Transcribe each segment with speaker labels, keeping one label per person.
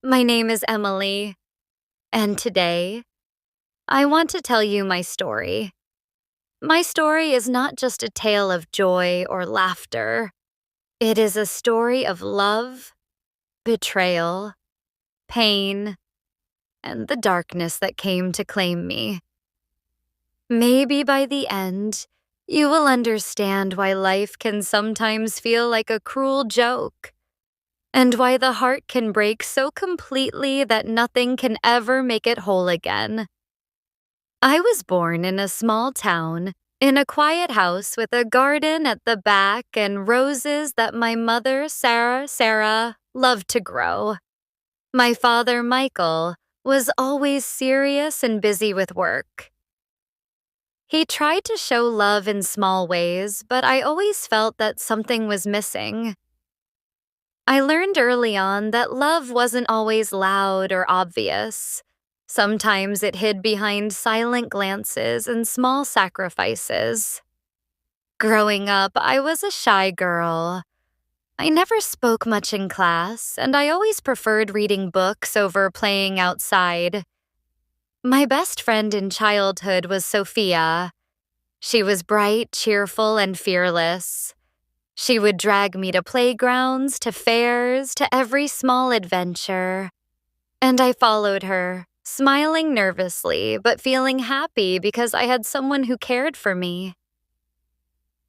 Speaker 1: My name is Emily, and today I want to tell you my story. My story is not just a tale of joy or laughter. It is a story of love, betrayal, pain, and the darkness that came to claim me. Maybe by the end, you will understand why life can sometimes feel like a cruel joke, and why the heart can break so completely that nothing can ever make it whole again. I was born in a small town, in a quiet house with a garden at the back and roses that my mother, Sarah, loved to grow. My father, Michael, was always serious and busy with work. He tried to show love in small ways, but I always felt that something was missing. I learned early on that love wasn't always loud or obvious. Sometimes it hid behind silent glances and small sacrifices. Growing up, I was a shy girl. I never spoke much in class, and I always preferred reading books over playing outside. My best friend in childhood was Sophia. She was bright, cheerful, and fearless. She would drag me to playgrounds, to fairs, to every small adventure. And I followed her, smiling nervously, but feeling happy because I had someone who cared for me.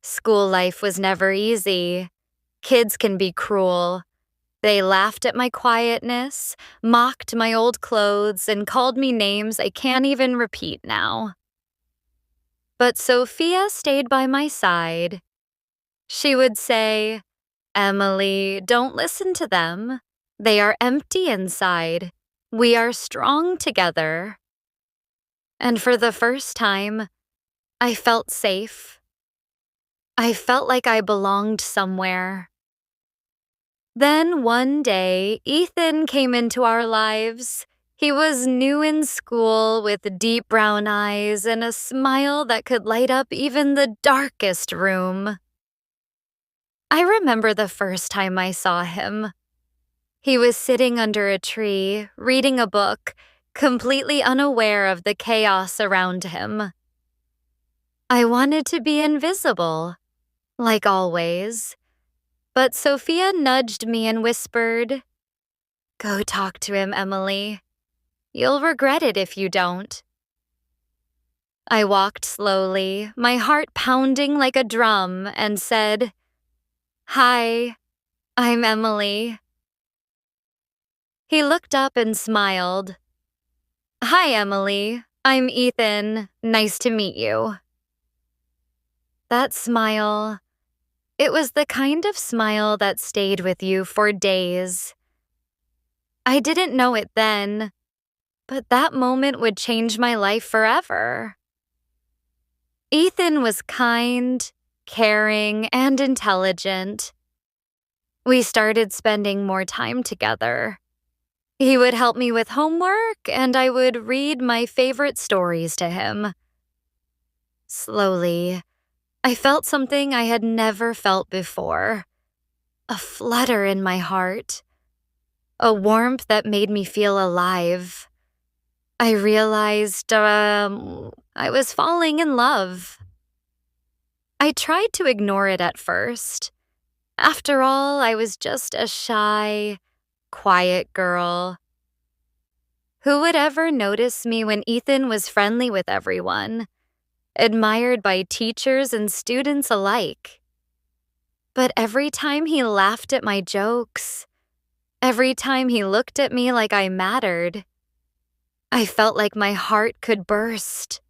Speaker 1: School life was never easy. Kids can be cruel. They laughed at my quietness, mocked my old clothes, and called me names I can't even repeat now. But Sophia stayed by my side. She would say, "Emily, don't listen to them. They are empty inside. We are strong together." And for the first time, I felt safe. I felt like I belonged somewhere. Then one day, Ethan came into our lives. He was new in school with deep brown eyes and a smile that could light up even the darkest room. I remember the first time I saw him. He was sitting under a tree, reading a book, completely unaware of the chaos around him. I wanted to be invisible, like always, but Sophia nudged me and whispered, "Go talk to him, Emily. You'll regret it if you don't." I walked slowly, my heart pounding like a drum, and said, "Hi, I'm Emily." He looked up and smiled. "Hi, Emily. I'm Ethan. Nice to meet you." That smile, it was the kind of smile that stayed with you for days. I didn't know it then, but that moment would change my life forever. Ethan was kind, caring, and intelligent. We started spending more time together. He would help me with homework, and I would read my favorite stories to him. Slowly, I felt something I had never felt before. A flutter in my heart. A warmth that made me feel alive. I realized, I was falling in love. I tried to ignore it at first. After all, I was just a shy, quiet girl. Who would ever notice me when Ethan was friendly with everyone, admired by teachers and students alike? But every time he laughed at my jokes, every time he looked at me like I mattered, I felt like my heart could burst.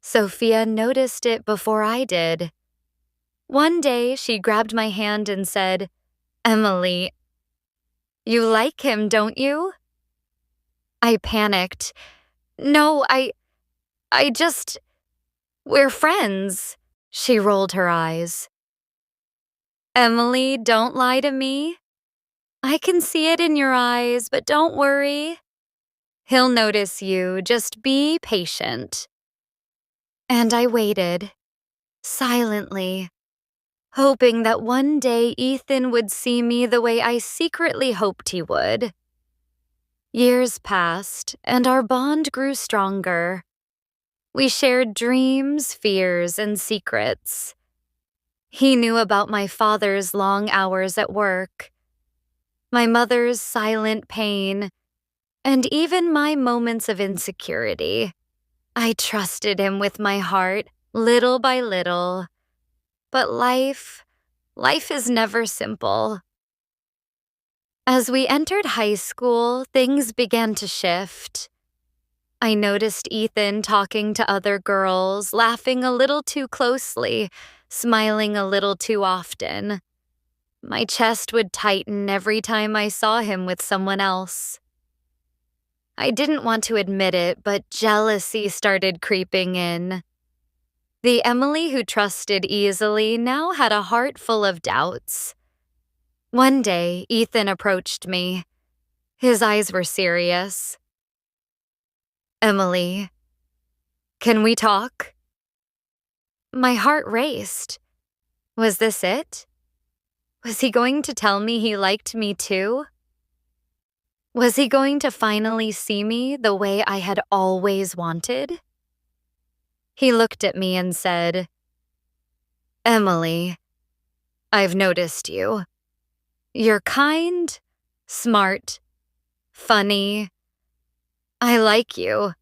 Speaker 1: Sophia noticed it before I did. One day, she grabbed my hand and said, "Emily, you like him, don't you?" I panicked. "No, I just, we're friends." She rolled her eyes. "Emily, don't lie to me. I can see it in your eyes, but don't worry. He'll notice you. Just be patient." And I waited, silently, hoping that one day Ethan would see me the way I secretly hoped he would. Years passed, and our bond grew stronger. We shared dreams, fears, and secrets. He knew about my father's long hours at work, my mother's silent pain, and even my moments of insecurity. I trusted him with my heart, little by little. But life is never simple. As we entered high school, things began to shift. I noticed Ethan talking to other girls, laughing a little too closely, smiling a little too often. My chest would tighten every time I saw him with someone else. I didn't want to admit it, but jealousy started creeping in. The Emily who trusted easily now had a heart full of doubts. One day, Ethan approached me. His eyes were serious. "Emily, can we talk?" My heart raced. Was this it? Was he going to tell me he liked me too? Was he going to finally see me the way I had always wanted? He looked at me and said, "Emily, I've noticed you. You're kind, smart, funny. I like you.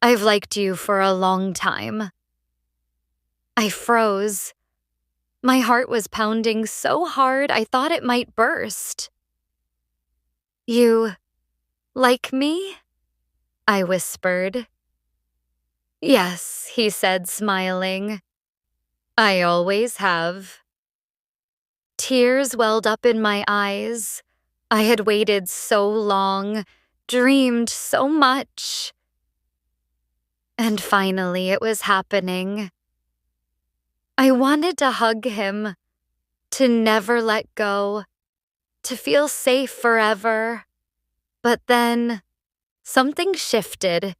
Speaker 1: I've liked you for a long time." I froze. My heart was pounding so hard I thought it might burst. "You like me?" I whispered. "Yes," he said, smiling. "I always have." Tears welled up in my eyes. I had waited so long, dreamed so much. And finally, it was happening. I wanted to hug him, to never let go, to feel safe forever. But then, something shifted.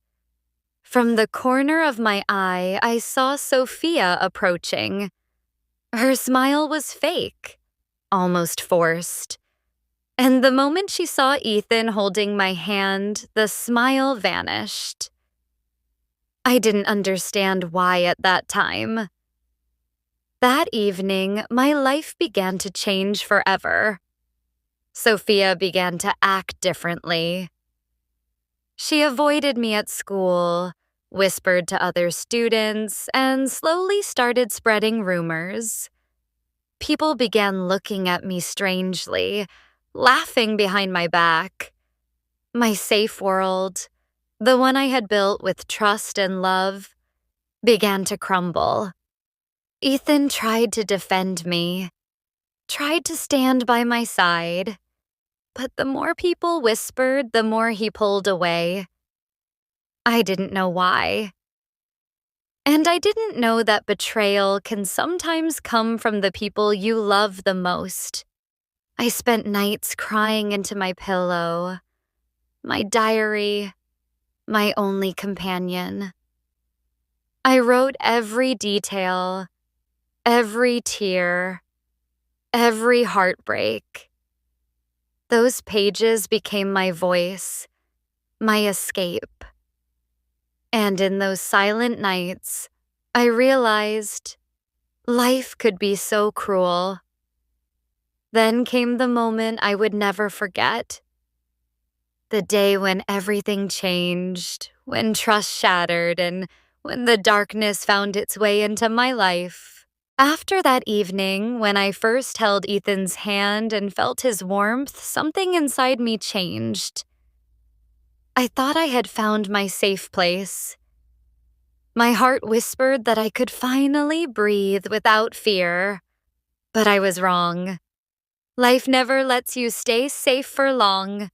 Speaker 1: From the corner of my eye, I saw Sophia approaching. Her smile was fake, almost forced. And the moment she saw Ethan holding my hand, the smile vanished. I didn't understand why at that time. That evening, my life began to change forever. Sophia began to act differently. She avoided me at school, whispered to other students, and slowly started spreading rumors. People began looking at me strangely, laughing behind my back. My safe world, the one I had built with trust and love, began to crumble. Ethan tried to defend me, tried to stand by my side, but the more people whispered, the more he pulled away. I didn't know why. And I didn't know that betrayal can sometimes come from the people you love the most. I spent nights crying into my pillow, my diary, my only companion. I wrote every detail, every tear, every heartbreak. Those pages became my voice, my escape. And in those silent nights, I realized life could be so cruel. Then came the moment I would never forget. The day when everything changed, when trust shattered, and when the darkness found its way into my life. After that evening, when I first held Ethan's hand and felt his warmth, something inside me changed. I thought I had found my safe place. My heart whispered that I could finally breathe without fear. But I was wrong. Life never lets you stay safe for long.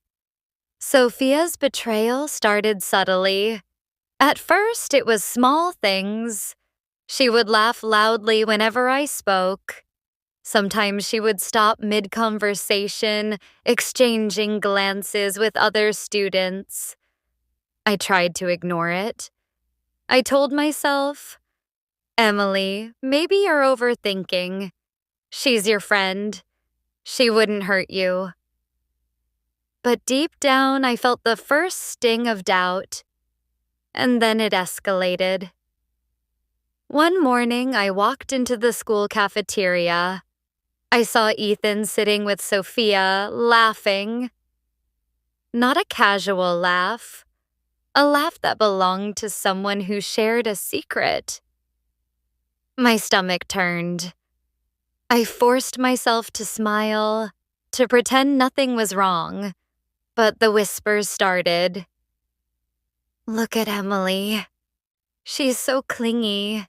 Speaker 1: Sophia's betrayal started subtly. At first, it was small things. She would laugh loudly whenever I spoke. Sometimes she would stop mid-conversation, exchanging glances with other students. I tried to ignore it. I told myself, "Emily, maybe you're overthinking. She's your friend. She wouldn't hurt you." But deep down, I felt the first sting of doubt, and then it escalated. One morning, I walked into the school cafeteria. I saw Ethan sitting with Sophia, laughing. Not a casual laugh, a laugh that belonged to someone who shared a secret. My stomach turned. I forced myself to smile, to pretend nothing was wrong, but the whispers started. Look at Emily. She's so clingy.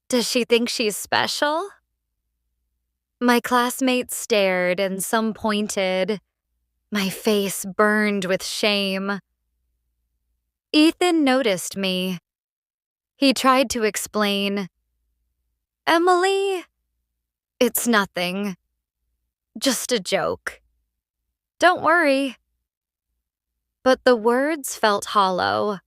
Speaker 1: Does she think she's special? My classmates stared and some pointed. My face burned with shame. Ethan noticed me. He tried to explain. Emily, it's nothing. Just a joke. Don't worry. But the words felt hollow.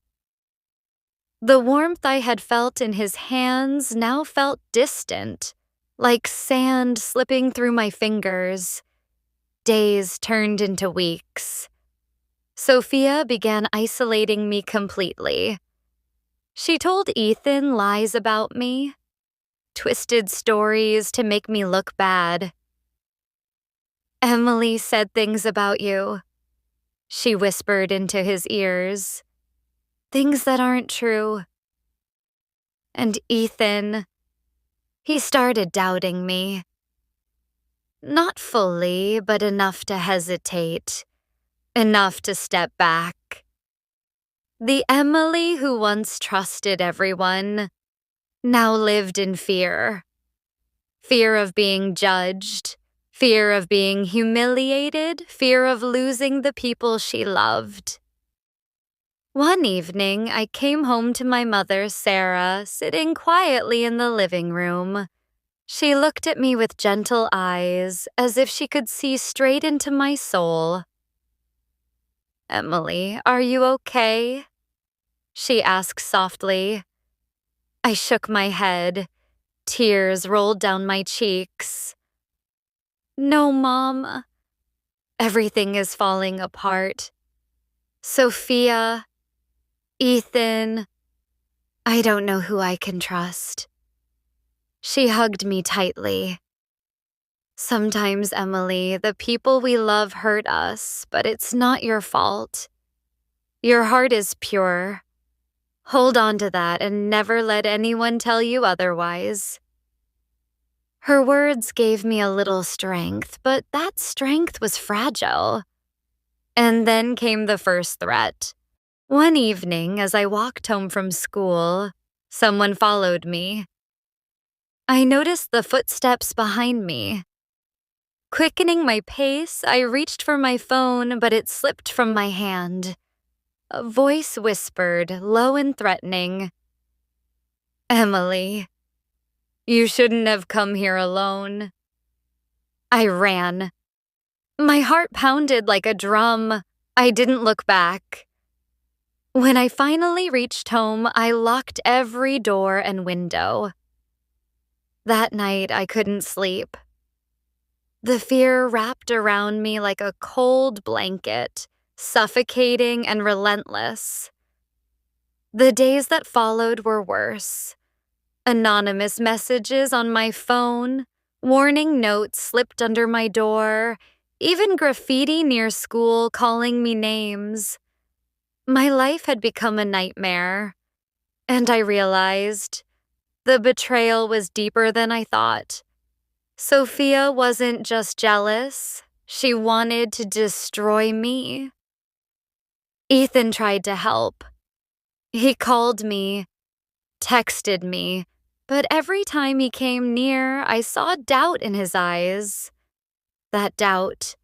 Speaker 1: The warmth I had felt in his hands now felt distant, like sand slipping through my fingers. Days turned into weeks. Sophia began isolating me completely. She told Ethan lies about me, twisted stories to make me look bad. Emily said things about you, she whispered into his ears. Things that aren't true. And Ethan, he started doubting me. Not fully, but enough to hesitate, enough to step back. The Emily who once trusted everyone now lived in fear. Fear of being judged, fear of being humiliated, fear of losing the people she loved. One evening, I came home to my mother, Sarah, sitting quietly in the living room. She looked at me with gentle eyes, as if she could see straight into my soul. Emily, are you okay? She asked softly. I shook my head. Tears rolled down my cheeks. No, Mom. Everything is falling apart. Sophia, Ethan, I don't know who I can trust. She hugged me tightly. Sometimes, Emily, the people we love hurt us, but it's not your fault. Your heart is pure. Hold on to that and never let anyone tell you otherwise. Her words gave me a little strength, but that strength was fragile. And then came the first threat. One evening, as I walked home from school, someone followed me. I noticed the footsteps behind me. Quickening my pace, I reached for my phone, but it slipped from my hand. A voice whispered, low and threatening, Emily, you shouldn't have come here alone. I ran. My heart pounded like a drum. I didn't look back. When I finally reached home, I locked every door and window. That night, I couldn't sleep. The fear wrapped around me like a cold blanket, suffocating and relentless. The days that followed were worse. Anonymous messages on my phone, warning notes slipped under my door, even graffiti near school calling me names. My life had become a nightmare, and I realized the betrayal was deeper than I thought. Sophia wasn't just jealous, she wanted to destroy me. Ethan tried to help. He called me, texted me, but every time he came near, I saw doubt in his eyes. That doubt,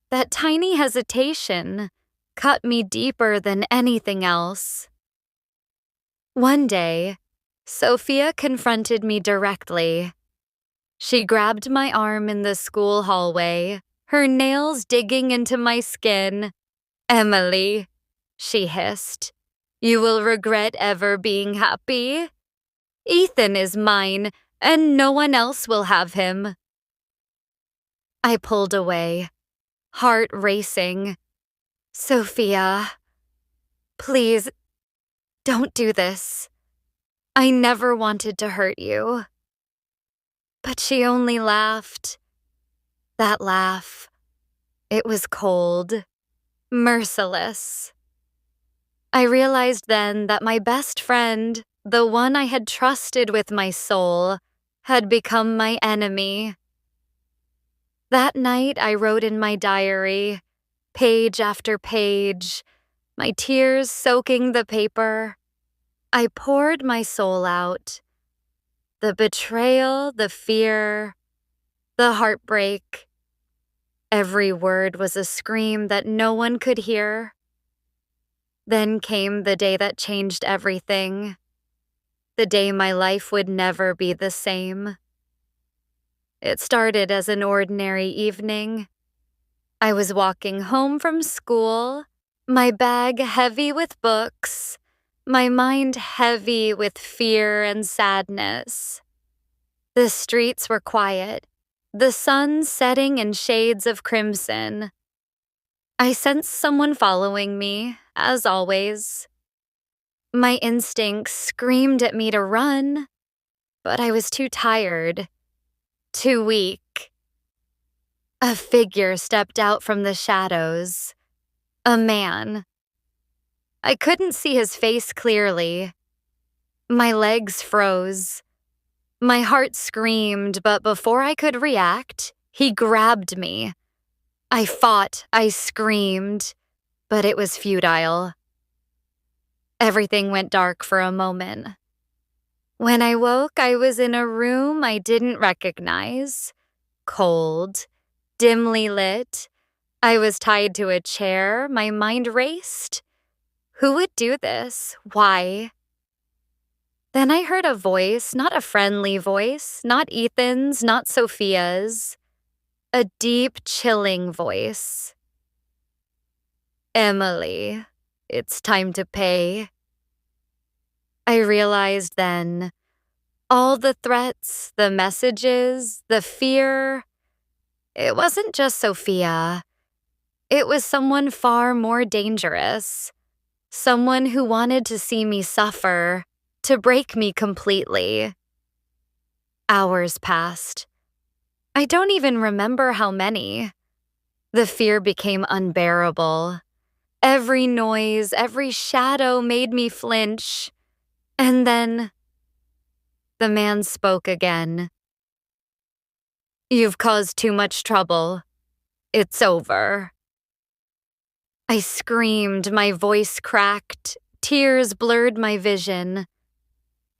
Speaker 1: that tiny hesitation, cut me deeper than anything else. One day, Sophia confronted me directly. She grabbed my arm in the school hallway, her nails digging into my skin. Emily, she hissed, you will regret ever being happy. Ethan is mine, and no one else will have him. I pulled away, heart racing. Sophia, please don't do this. I never wanted to hurt you. But she only laughed. That laugh, it was cold, merciless. I realized then that my best friend, the one I had trusted with my soul, had become my enemy. That night I wrote in my diary, page after page, my tears soaking the paper. I poured my soul out. The betrayal, the fear, the heartbreak. Every word was a scream that no one could hear. Then came the day that changed everything. The day my life would never be the same. It started as an ordinary evening. I was walking home from school, my bag heavy with books, my mind heavy with fear and sadness. The streets were quiet, the sun setting in shades of crimson. I sensed someone following me, as always. My instincts screamed at me to run, but I was too tired, too weak. A figure stepped out from the shadows. A man. I couldn't see his face clearly. My legs froze. My heart screamed, but before I could react, he grabbed me. I fought, I screamed, but it was futile. Everything went dark for a moment. When I woke, I was in a room I didn't recognize. Cold, dimly lit. I was tied to a chair, my mind raced. Who would do this? Why? Then I heard a voice, not a friendly voice, not Ethan's, not Sophia's. A deep, chilling voice. Emily, it's time to pay. I realized then, all the threats, the messages, the fear, it wasn't just Sophia. It was someone far more dangerous. Someone who wanted to see me suffer, to break me completely. Hours passed. I don't even remember how many. The fear became unbearable. Every noise, every shadow made me flinch. And then the man spoke again. You've caused too much trouble. It's over. I screamed, my voice cracked, tears blurred my vision.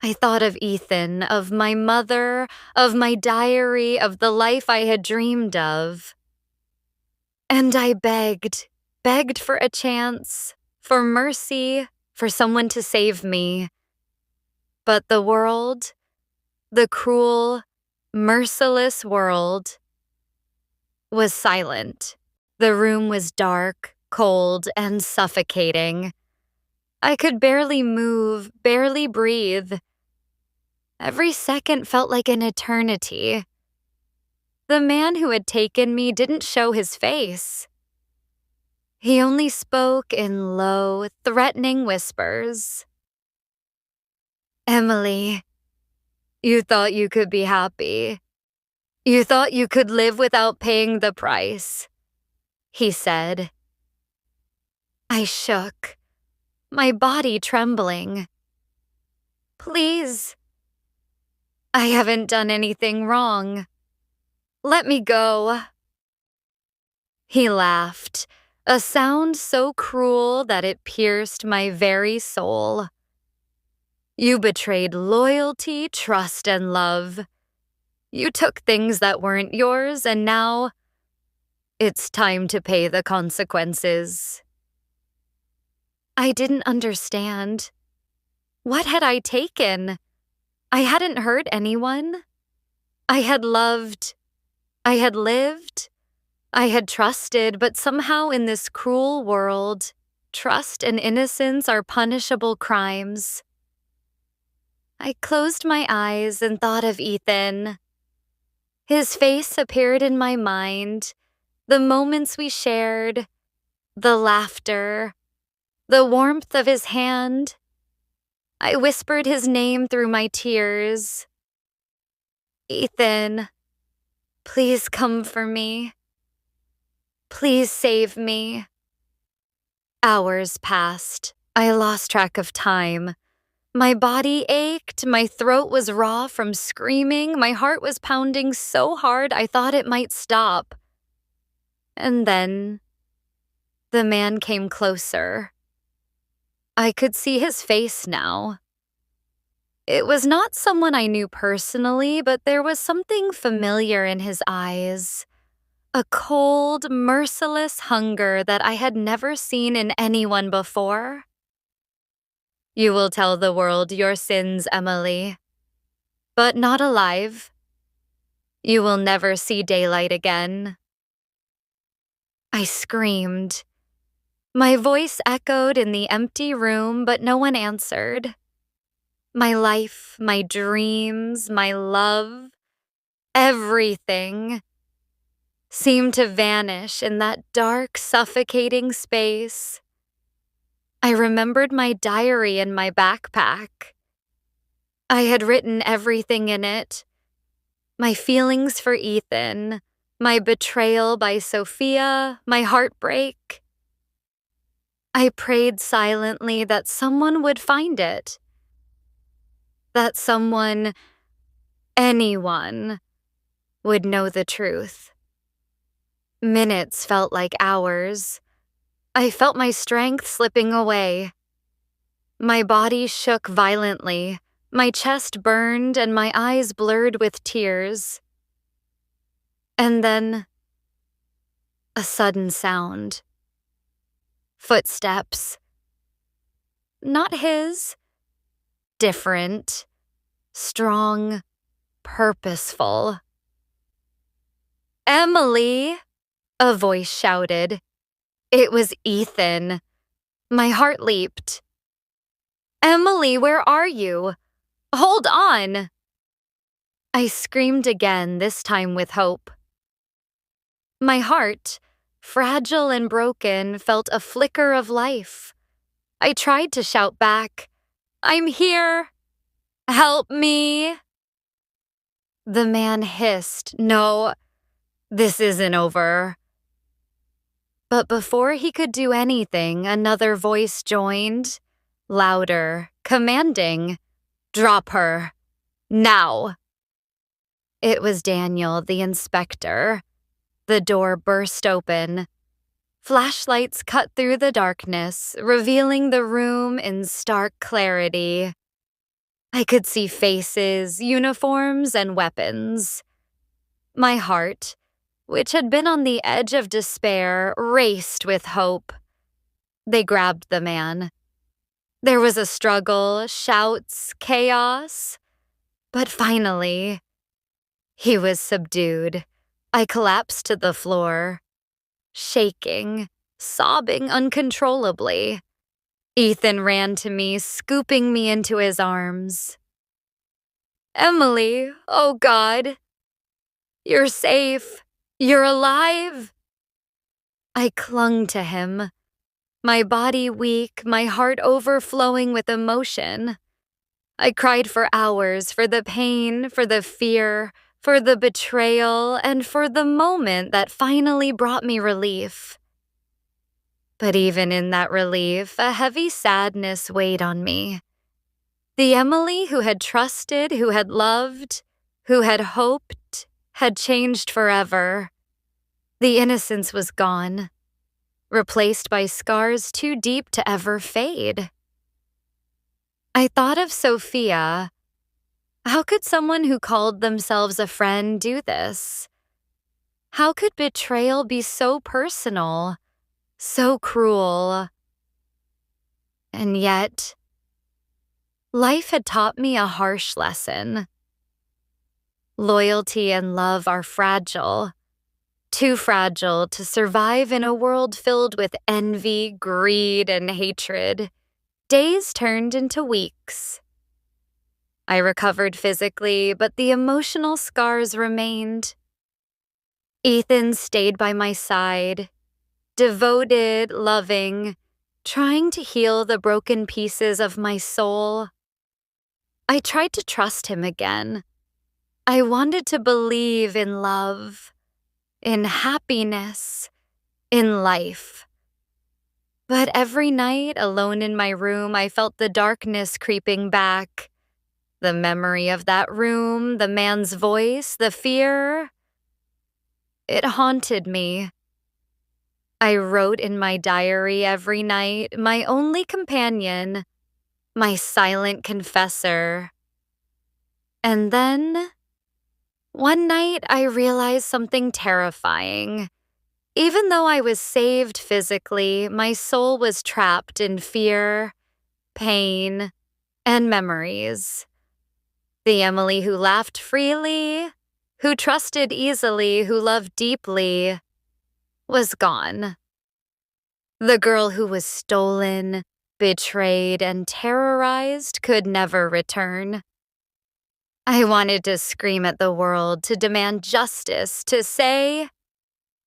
Speaker 1: I thought of Ethan, of my mother, of my diary, of the life I had dreamed of. And I begged for a chance, for mercy, for someone to save me. But the world, the cruel, merciless world, was silent. The room was dark, cold, and suffocating. I could barely move, barely breathe. Every second felt like an eternity. The man who had taken me didn't show his face. He only spoke in low, threatening whispers. Emily, you thought you could be happy. You thought you could live without paying the price, he said. I shook, my body trembling. Please. I haven't done anything wrong. Let me go. He laughed, a sound so cruel that it pierced my very soul. You betrayed loyalty, trust, and love. You took things that weren't yours, and now it's time to pay the consequences. I didn't understand. What had I taken? I hadn't hurt anyone. I had loved. I had lived. I had trusted, but somehow in this cruel world, trust and innocence are punishable crimes. I closed my eyes and thought of Ethan. His face appeared in my mind, the moments we shared, The laughter, the warmth of his hand. I whispered his name through my tears. Ethan, please come for me. Please save me. Hours passed. I lost track of time. My body ached, my throat was raw from screaming, my heart was pounding so hard I thought it might stop. And then, the man came closer. I could see his face now. It was not someone I knew personally, but there was something familiar in his eyes. A cold, merciless hunger that I had never seen in anyone before. You will tell the world your sins, Emily, but not alive. You will never see daylight again. I screamed. My voice echoed in the empty room, but no one answered. My life, my dreams, my love, everything seemed to vanish in that dark, suffocating space. I remembered my diary in my backpack. I had written everything in it. My feelings for Ethan, my betrayal by Sophia, my heartbreak. I prayed silently that someone would find it. That someone, anyone, would know the truth. Minutes felt like hours. I felt my strength slipping away. My body shook violently, my chest burned, and my eyes blurred with tears. And then, a sudden sound. Footsteps. Not his. Different. Strong. Purposeful. Emily! A voice shouted. It was Ethan. My heart leaped. Emily, where are you? Hold on! I screamed again, this time with hope. My heart, fragile and broken, felt a flicker of life. I tried to shout back, I'm here! Help me! The man hissed, No, this isn't over. But before he could do anything, another voice joined, louder, commanding, Drop her. Now. It was Daniel, the inspector. The door burst open. Flashlights cut through the darkness, revealing the room in stark clarity. I could see faces, uniforms, and weapons. My heart, which had been on the edge of despair, raced with hope. They grabbed the man. There was a struggle, shouts, chaos. But finally, he was subdued. I collapsed to the floor, shaking, sobbing uncontrollably. Ethan ran to me, scooping me into his arms. Emily, oh God, you're safe. You're alive. I clung to him, my body weak, my heart overflowing with emotion. I cried for hours, for the pain, for the fear, for the betrayal, and for the moment that finally brought me relief. But even in that relief, a heavy sadness weighed on me. The Emily who had trusted, who had loved, who had hoped, had changed forever. The innocence was gone, replaced by scars too deep to ever fade. I thought of Sophia. How could someone who called themselves a friend do this? How could betrayal be so personal, so cruel? And yet, life had taught me a harsh lesson. Loyalty and love are fragile, too fragile to survive in a world filled with envy, greed, and hatred. Days turned into weeks. I recovered physically, but the emotional scars remained. Ethan stayed by my side. devoted, loving, trying to heal the broken pieces of my soul. I tried to trust him again. I wanted to believe in love, in happiness, in life. But every night, alone in my room, I felt the darkness creeping back. The memory of that room, the man's voice, the fear. It haunted me. I wrote in my diary every night, my only companion, my silent confessor. And then, one night, I realized something terrifying. Even though I was saved physically, my soul was trapped in fear, pain, and memories. The Emily who laughed freely, who trusted easily, who loved deeply, was gone. The girl who was stolen, betrayed, and terrorized could never return. I wanted to scream at the world, to demand justice, to say,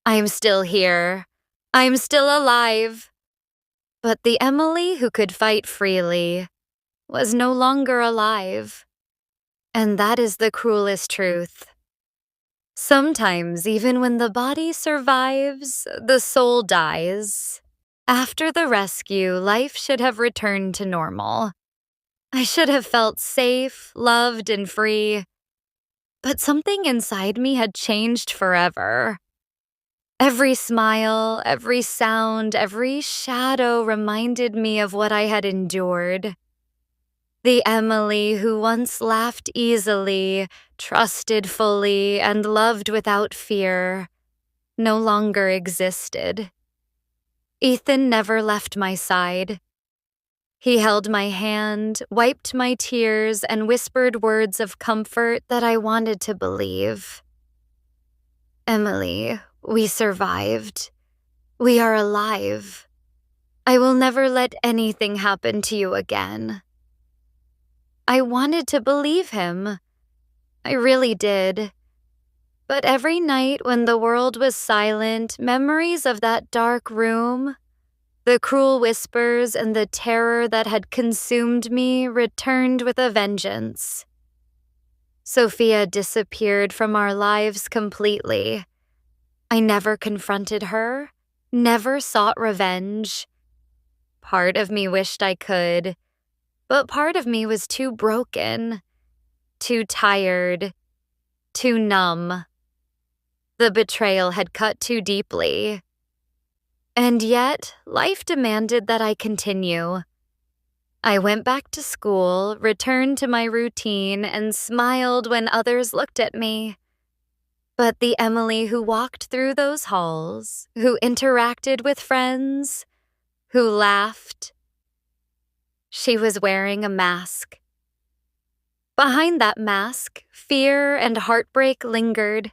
Speaker 1: I'm still here. I'm still alive. But the Emily who could fight freely was no longer alive. And that is the cruelest truth. Sometimes, even when the body survives, the soul dies. After the rescue, life should have returned to normal. I should have felt safe, loved, and free. But something inside me had changed forever. Every smile, every sound, every shadow reminded me of what I had endured. The Emily who once laughed easily, trusted fully, and loved without fear, no longer existed. Ethan never left my side. He held my hand, wiped my tears, and whispered words of comfort that I wanted to believe. Emily, we survived. We are alive. I will never let anything happen to you again. I wanted to believe him. I really did. But every night when the world was silent, memories of that dark room, the cruel whispers and the terror that had consumed me returned with a vengeance. Sophia disappeared from our lives completely. I never confronted her, never sought revenge. Part of me wished I could, but part of me was too broken, too tired, too numb. The betrayal had cut too deeply. And yet, life demanded that I continue. I went back to school, returned to my routine, and smiled when others looked at me. But the Emily who walked through those halls, who interacted with friends, who laughed, she was wearing a mask. Behind that mask, fear and heartbreak lingered,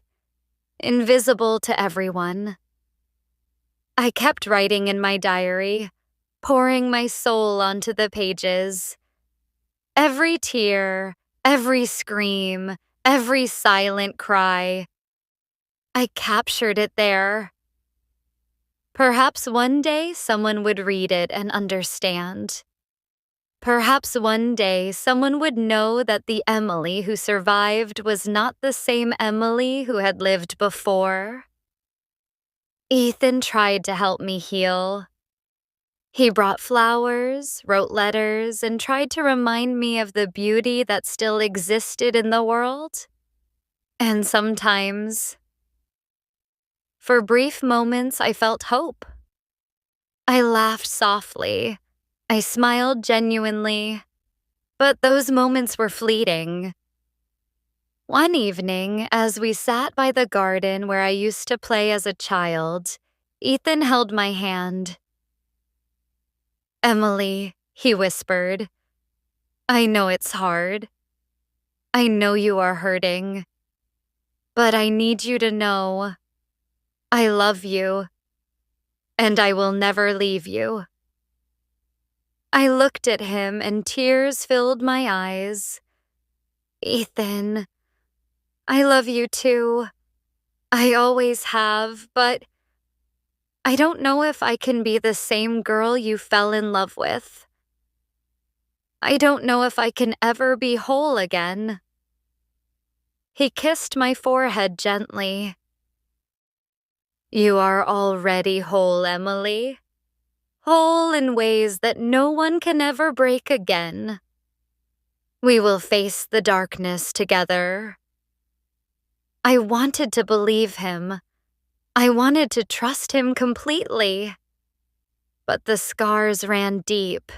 Speaker 1: invisible to everyone. I kept writing in my diary, pouring my soul onto the pages. Every tear, every scream, every silent cry, I captured it there. Perhaps one day someone would read it and understand. Perhaps one day someone would know that the Emily who survived was not the same Emily who had lived before. Ethan tried to help me heal. He brought flowers, wrote letters, and tried to remind me of the beauty that still existed in the world. And sometimes, for brief moments, I felt hope. I laughed softly. I smiled genuinely. But those moments were fleeting. One evening, as we sat by the garden where I used to play as a child, Ethan held my hand. "Emily," he whispered, "I know it's hard. I know you are hurting. But I need you to know I love you, and I will never leave you." I looked at him and tears filled my eyes. "Ethan, I love you too. I always have, but I don't know if I can be the same girl you fell in love with. I don't know if I can ever be whole again." He kissed my forehead gently. "You are already whole, Emily. Whole in ways that no one can ever break again. We will face the darkness together." I wanted to believe him. I wanted to trust him completely. But the scars ran deep,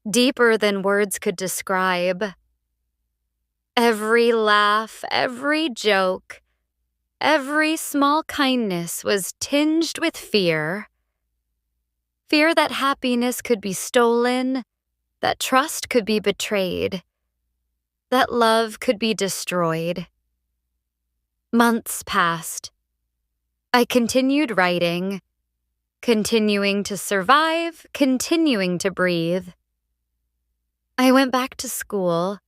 Speaker 1: deeper than words could describe. Every laugh, every joke, every small kindness was tinged with fear. Fear that happiness could be stolen, that trust could be betrayed, that love could be destroyed. Months passed. I continued writing, continuing to survive, continuing to breathe. I went back to school,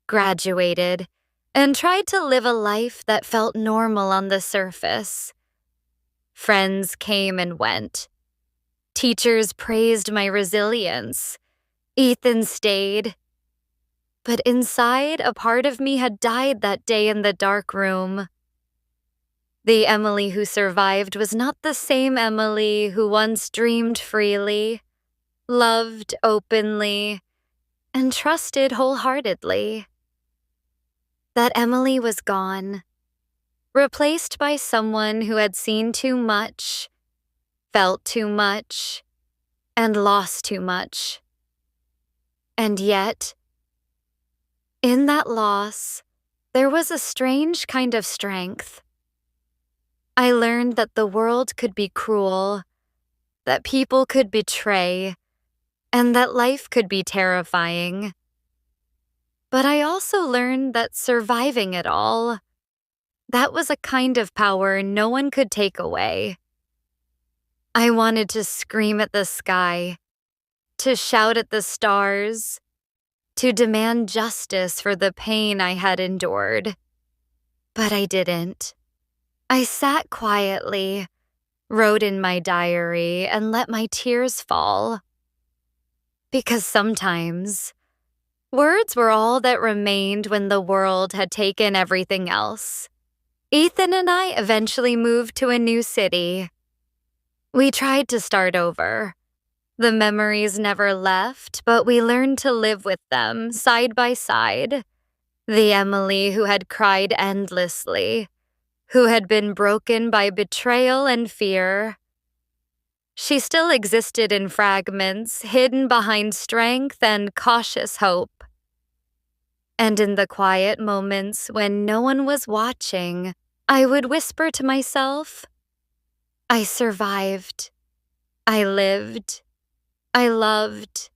Speaker 1: graduated, and tried to live a life that felt normal on the surface. Friends came and went. Teachers praised my resilience. Ethan stayed. But inside, a part of me had died that day in the dark room. The Emily who survived was not the same Emily who once dreamed freely, loved openly, and trusted wholeheartedly. That Emily was gone, replaced by someone who had seen too much, felt too much, and lost too much. And yet, in that loss, there was a strange kind of strength. I learned that the world could be cruel, that people could betray, and that life could be terrifying. But I also learned that surviving it all, that was a kind of power no one could take away. I wanted to scream at the sky, to shout at the stars, to demand justice for the pain I had endured. But I didn't. I sat quietly, wrote in my diary, and let my tears fall. Because sometimes, words were all that remained when the world had taken everything else. Ethan and I eventually moved to a new city. We tried to start over. The memories never left, but we learned to live with them side by side. The Emily who had cried endlessly, who had been broken by betrayal and fear. She still existed in fragments, hidden behind strength and cautious hope. And in the quiet moments when no one was watching, I would whisper to myself, "I survived. I lived. I loved.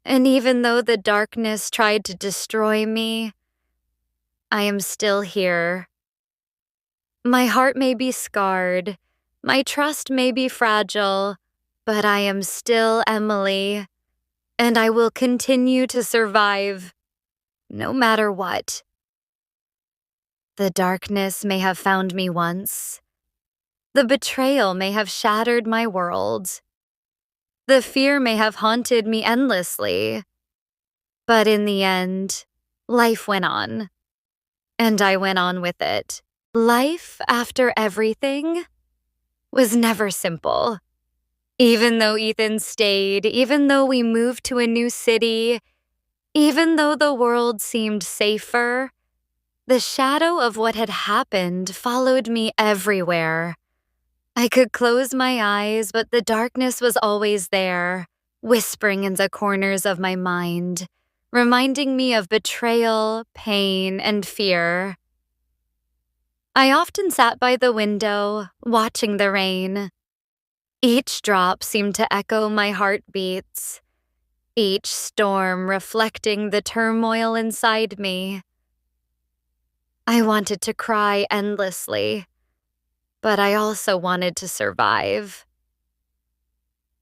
Speaker 1: And even though the darkness tried to destroy me, I am still here. My heart may be scarred, my trust may be fragile, but I am still Emily, and I will continue to survive, no matter what." The darkness may have found me once. The betrayal may have shattered my world. The fear may have haunted me endlessly. But in the end, life went on, and I went on with it. Life after everything was never simple. Even though Ethan stayed, even though we moved to a new city, even though the world seemed safer, the shadow of what had happened followed me everywhere. I could close my eyes, but the darkness was always there, whispering in the corners of my mind, reminding me of betrayal, pain, and fear. I often sat by the window, watching the rain. Each drop seemed to echo my heartbeats, each storm reflecting the turmoil inside me. I wanted to cry endlessly, but I also wanted to survive.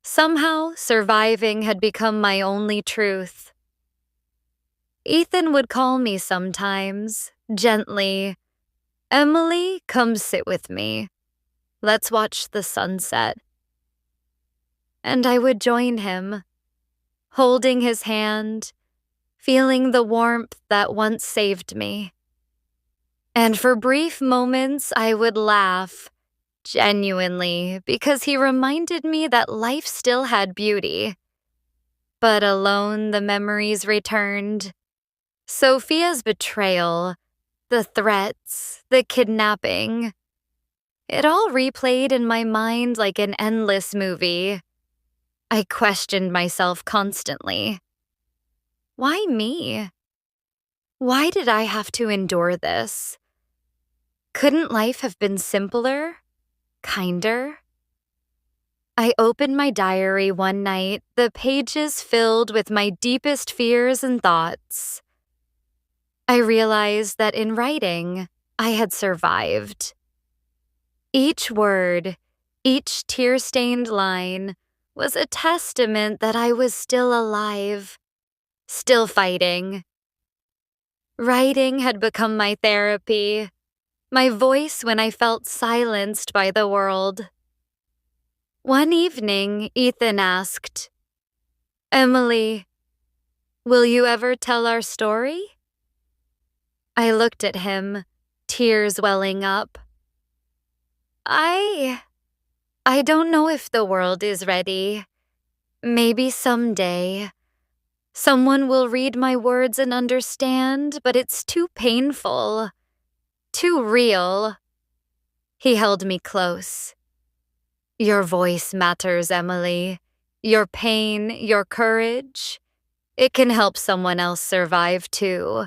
Speaker 1: Somehow, surviving had become my only truth. Ethan would call me sometimes, gently, "Emily, come sit with me. Let's watch the sunset. And I would join him, holding his hand, feeling the warmth that once saved me. And for brief moments, I would laugh, genuinely, because he reminded me that life still had beauty. But alone, the memories returned. Sophia's betrayal, the threats, the kidnapping. It all replayed in my mind like an endless movie. I questioned myself constantly. Why me? Why did I have to endure this? Couldn't life have been simpler? Kinder? I opened my diary one night, the pages filled with my deepest fears and thoughts. I realized that in writing, I had survived. Each word, each tear-stained line was a testament that I was still alive, still fighting. Writing had become my therapy, my voice when I felt silenced by the world. One evening, Ethan asked, "Emily, will you ever tell our story?" I looked at him, tears welling up. I don't know if the world is ready. Maybe someday. Someone will read my words and understand, but it's too painful, too real. He held me close. Your voice matters, Emily. Your pain, your courage. It can help someone else survive too.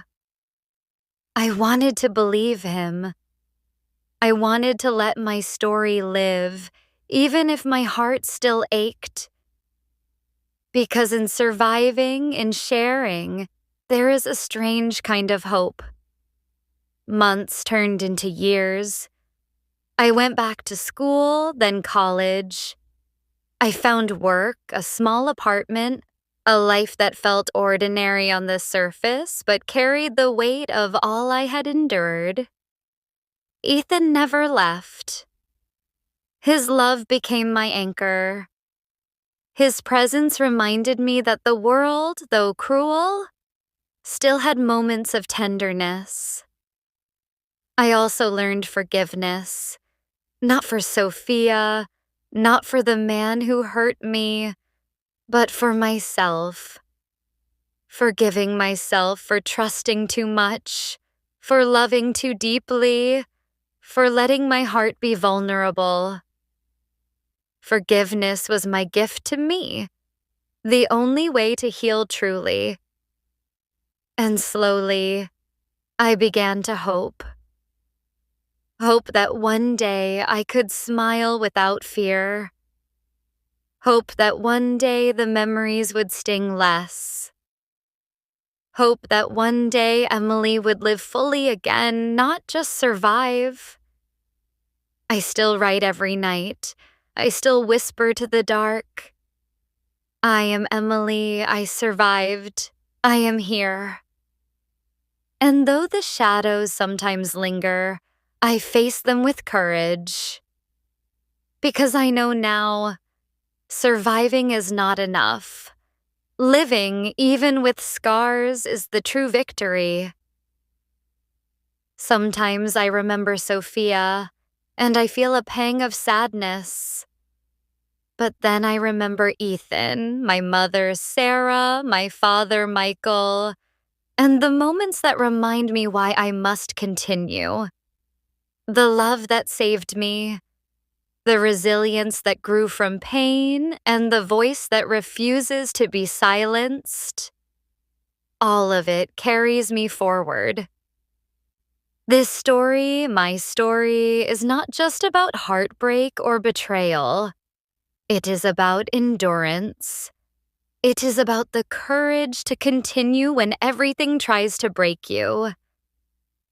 Speaker 1: I wanted to believe him. I wanted to let my story live, even if my heart still ached. Because in surviving, in sharing, there is a strange kind of hope. Months turned into years. I went back to school, then college. I found work, a small apartment, a life that felt ordinary on the surface, but carried the weight of all I had endured. Ethan never left. His love became my anchor. His presence reminded me that the world, though cruel, still had moments of tenderness. I also learned forgiveness, not for Sophia, not for the man who hurt me, but for myself. Forgiving myself for trusting too much, for loving too deeply, for letting my heart be vulnerable. Forgiveness was my gift to me, the only way to heal truly. And slowly, I began to hope. Hope that one day I could smile without fear. Hope that one day the memories would sting less. Hope that one day Emily would live fully again, not just survive. I still write every night. I still whisper to the dark. I am Emily. I survived. I am here. And though the shadows sometimes linger, I face them with courage. Because I know now, surviving is not enough. Living, even with scars, is the true victory. Sometimes I remember Sophia, and I feel a pang of sadness. But then I remember Ethan, my mother Sarah, my father Michael, and the moments that remind me why I must continue. The love that saved me, the resilience that grew from pain, and the voice that refuses to be silenced. All of it carries me forward. This story, my story, is not just about heartbreak or betrayal. It is about endurance. It is about the courage to continue when everything tries to break you.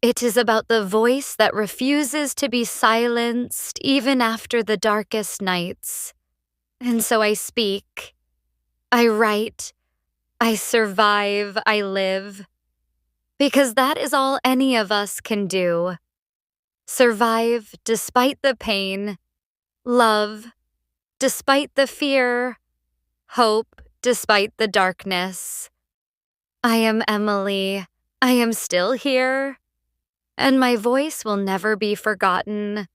Speaker 1: It is about the voice that refuses to be silenced even after the darkest nights. And so I speak. I write. I survive. I live. Because that is all any of us can do. Survive despite the pain, love despite the fear, hope despite the darkness. I am Emily. I am still here, and my voice will never be forgotten.